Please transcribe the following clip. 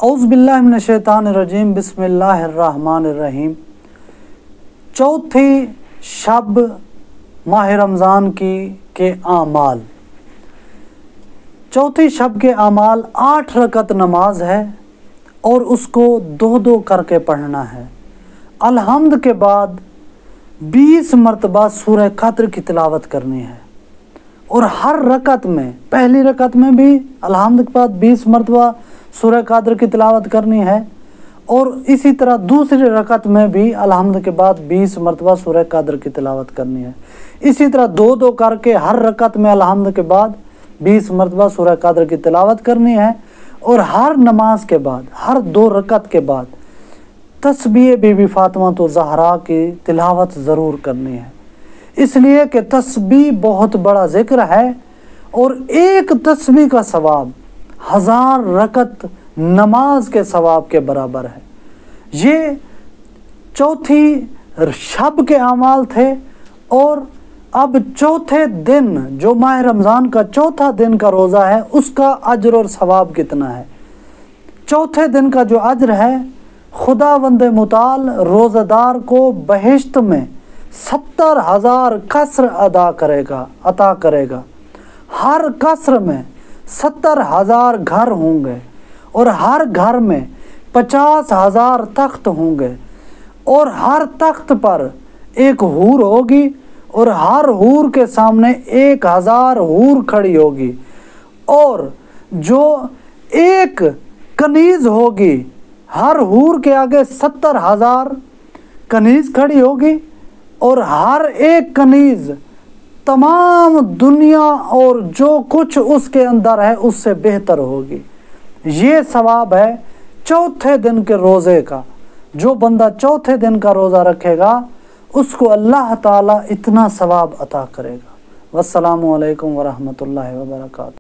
औज़ु बिल्लाहि मिनश्शैतानिर्रजीम बिस्मिल्लाहिर्रहमानिर्रहीम। चौथी शब माह रमज़ान के आमाल। चौथी शब के आमाल 8 रकत नमाज है और उसको 2-2 करके पढ़ना है। अलहम्द के बाद 20 मरतबा सूरह क़द्र की तिलावत करनी है और हर रकत में, पहली रकत में भी अलहम्द के बाद 20 मरतबा सूरह क़द्र की तिलावत करनी है और इसी तरह दूसरी रकत में भी अलहम्द के बाद 20 मरतबा सूरह क़द्र की तिलावत करनी है। इसी तरह 2-2 करके हर रकत में अलहम्द के बाद 20 मरतबा सूरह क़द्र की तिलावत करनी है और हर नमाज के बाद, हर 2 रकत के बाद तस्बीह बीबी फातिमा तो ज़हरा की तिलावत ज़रूर करनी है, इसलिए कि तस्बीह बहुत बड़ा ज़िक्र है और एक तस्बीह का सवाब 1000 रकत नमाज के सवाब के बराबर है। ये चौथी शब के अमाल थे और अब चौथे दिन जो माह रमज़ान का चौथा दिन का रोज़ा है उसका अज्र और सवाब कितना है। चौथे दिन का जो अज्र है, खुदावंद मुताल रोज़ादार को बहिश्त में 70,000 कसर अता करेगा। हर कसर में 70,000 घर होंगे और हर घर में 50,000 तख्त होंगे और हर तख्त पर एक हूर होगी और हर हूर के सामने 1000 हूर खड़ी होगी और जो एक कनीज़ होगी, हर हूर के आगे 70,000 कनीज़ खड़ी होगी और हर एक कनीज़ तमाम दुनिया और जो कुछ उसके अंदर है उससे बेहतर होगी। ये सवाब है चौथे दिन के रोज़े का। जो बंदा चौथे दिन का रोज़ा रखेगा उसको अल्लाह ताला इतना सवाब अता करेगा। वस्सलामु अलैकुम वरहमतुल्लाहि वबरकातुहू।